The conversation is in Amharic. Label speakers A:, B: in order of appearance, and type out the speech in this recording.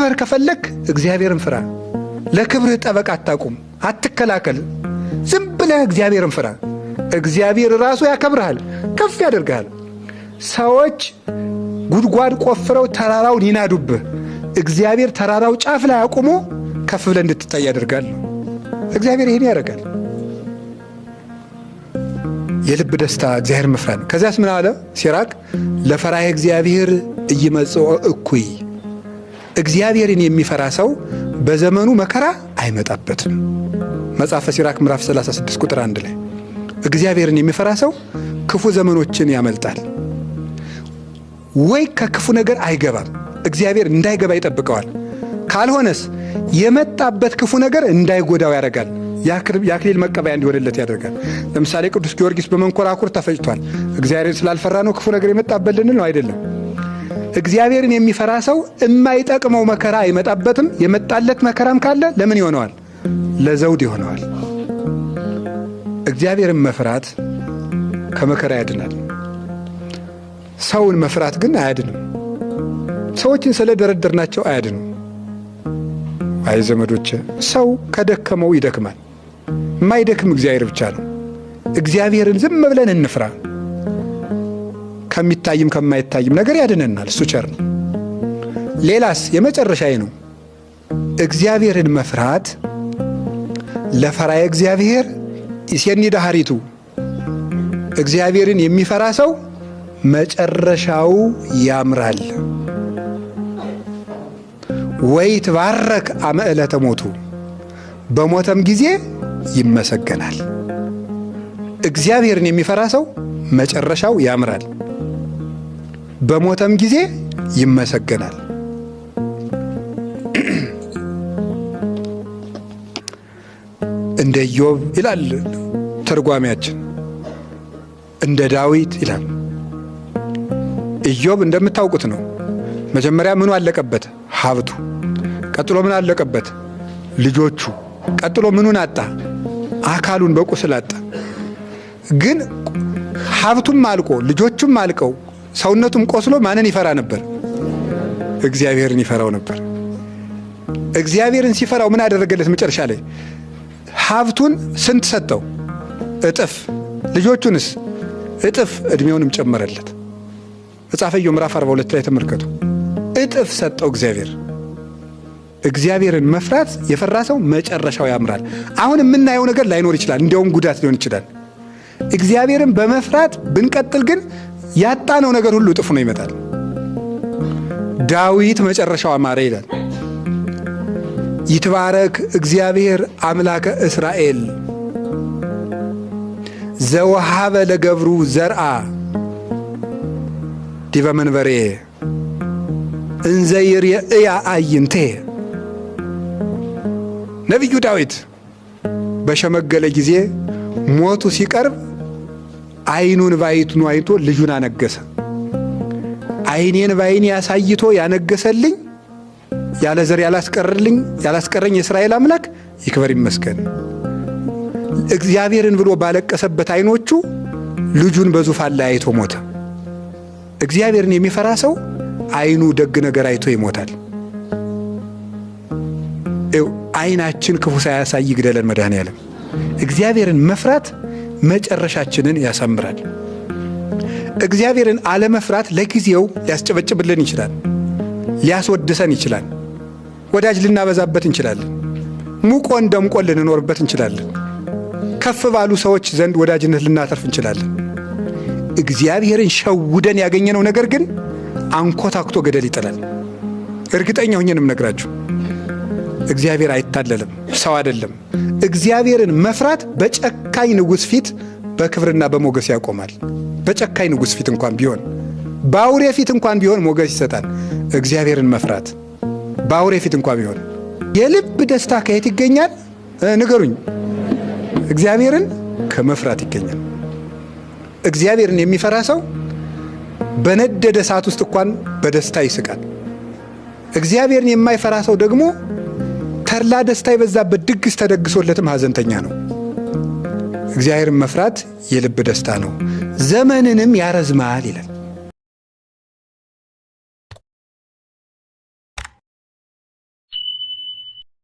A: መክበር ከፈለክ እግዚአብሔርን ፍራ። ለክብርህ ጠበቃ አታቁም፣ አትከላከል። ዝም ብለህ እግዚአብሔርን ፍራ። እግዚአብሔር ራሱ ያከብርሃል፣ ከፍ ያደርግሃል። ሰዎች ጉድጓድ ቆፍረው ተራራውን ይናዱብህ፣ እግዚአብሔር ተራራው ጫፍ ላይ አቁሞ ከፍ ብለህ እንድትታይ ያደርጋል። እግዚአብሔር ይሄን ያደርጋል። የልብ ደስታ እግዚአብሔር መፍራት። ከዚያስ ምን አለ ሲራክ? ለፈራሄ እግዚአብሔር እይመጽኦ እኩይ። እግዚአብሔርን የሚፈራ ሰው በዘመኑ መከራ አይመጣበትም። መጽሐፈ ሲራክ ምዕራፍ 36 ቁጥር 1 ላይ እግዚአብሔርን የሚፈራ ሰው ክፉ ዘመኖችን ያመልጣል። ወይ ከክፉ ነገር አይገባም፣ እግዚአብሔር እንዳይገባ ይጠብቀዋል። ካልሆነስ የመጣበት ክፉ ነገር እንዳይጎዳው ያደርጋል። የአክሊል መቀበያ እንዲሆንለት ያደርጋል። ለምሳሌ ቅዱስ ጊዮርጊስ በመንኮራኩር ተፈጭቷል። እግዚአብሔርን ስላልፈራ ነው ክፉ ነገር የመጣበት ልንል ነው? አይደለም። እግዚአብሔርን የሚፈራ ሰው የማይጠቅመው መከራ አይመጣበትም። የመጣለት መከራም ካለ ለምን ይሆነዋል? ለዘውድ ይሆነዋል። እግዚአብሔርን መፍራት ከመከራ ያድናል። ሰውን መፍራት ግን አያድንም። ሰዎችን ስለደረደርናቸው አያድንም። አይ ዘመዶቼ፣ ሰው ከደከመው ይደክማል። የማይደክም እግዚአብሔር ብቻ ነው። እግዚአብሔርን ዝም ብለን እንፍራ። ከሚታይም ከማይታይም ነገር ያድነናል። እሱ ቸር ነው። ሌላስ የመጨረሻዬ ነው። እግዚአብሔርን መፍራት ለፈራዬ እግዚአብሔር ይሴኒ ዳህሪቱ። እግዚአብሔርን የሚፈራ ሰው መጨረሻው ያምራል። ወይ ትባረክ አመ ዕለተ ሞቱ፣ በሞተም ጊዜ ይመሰገናል። እግዚአብሔርን የሚፈራ ሰው መጨረሻው ያምራል፣ በሞተም ጊዜ ይመሰገናል። እንደ ኢዮብ ይላል ተርጓሚያችን፣ እንደ ዳዊት ይላል። ኢዮብ እንደምታውቁት ነው። መጀመሪያ ምኑ አለቀበት? ሀብቱ። ቀጥሎ ምን አለቀበት? ልጆቹ። ቀጥሎ ምኑን አጣ? አካሉን በቁስል አጣ። ግን ሀብቱም አልቆ ልጆቹም አልቀው ሰውነቱም ቆስሎ ማንን ይፈራ ነበር? እግዚአብሔርን ይፈራው ነበር። እግዚአብሔርን ሲፈራው ምን አደረገለት? መጨረሻ ላይ ሀብቱን ስንት ሰጠው? እጥፍ። ልጆቹንስ እጥፍ፣ ዕድሜውንም ጨመረለት። መጽሐፈ ኢዮብ ምዕራፍ 42 ላይ ተመልከቱ። እጥፍ ሰጠው እግዚአብሔር። እግዚአብሔርን መፍራት የፈራ ሰው መጨረሻው ያምራል። አሁን የምናየው ነገር ላይኖር ይችላል፣ እንዲያውም ጉዳት ሊሆን ይችላል። እግዚአብሔርን በመፍራት ብንቀጥል ግን ያጣነው ነገር ሁሉ እጥፍ ነው ይመጣል። ዳዊት መጨረሻው አማረ ይላል። ይትባረክ እግዚአብሔር አምላከ እስራኤል ዘወሃበ ለገብሩ ዘርአ ዲበ መንበሬ እንዘ ይርኤያ አዕይንቴ። ነቢዩ ዳዊት በሸመገለ ጊዜ ሞቱ ሲቀርብ ዓይኑን ባይቱን አይቶ ልጁን አነገሰ። ዓይኔን ባይኔ ያሳይቶ ያነገሰልኝ ያለ ዘር ያላስቀረኝ የእስራኤል አምላክ ይክበር ይመስገን። እግዚአብሔርን ብሎ ባለቀሰበት ዓይኖቹ ልጁን በዙፋን ላይ አይቶ ሞተ። እግዚአብሔርን የሚፈራ ሰው ዓይኑ ደግ ነገር አይቶ ይሞታል። ዓይናችን ክፉ ሳያሳይ ይግደለን መድኃኔዓለም። እግዚአብሔርን መፍራት መጨረሻችንን ያሳምራል። እግዚአብሔርን አለመፍራት ለጊዜው ሊያስጨበጭብልን ይችላል፣ ሊያስወድሰን ይችላል፣ ወዳጅ ልናበዛበት እንችላለን፣ ሙቆን ደምቆን ልንኖርበት እንችላለን፣ ከፍ ባሉ ሰዎች ዘንድ ወዳጅነት ልናተርፍ እንችላለን። እግዚአብሔርን ሸውደን ያገኘነው ነገር ግን አንኮታክቶ ገደል ይጥላል። እርግጠኛ ሆኜንም ነግራችሁ እግዚአብሔር አይታለልም፣ ሰው አይደለም። እግዚአብሔርን መፍራት በጨካኝ ንጉሥ ፊት በክብርና በሞገስ ያቆማል። በጨካኝ ንጉሥ ፊት እንኳን ቢሆን፣ በአውሬ ፊት እንኳን ቢሆን ሞገስ ይሰጣል። እግዚአብሔርን መፍራት በአውሬ ፊት እንኳን ቢሆን። የልብ ደስታ ከየት ይገኛል ንገሩኝ? እግዚአብሔርን ከመፍራት ይገኛል። እግዚአብሔርን የሚፈራ ሰው በነደደ እሳት ውስጥ እንኳን በደስታ ይስቃል። እግዚአብሔርን የማይፈራ ሰው ደግሞ ተድላ ደስታ የበዛበት ድግስ ተደግሶለትም ሐዘንተኛ ነው። እግዚአብሔርን መፍራት የልብ ደስታ ነው፣ ዘመንንም ያረዝማል ይላል።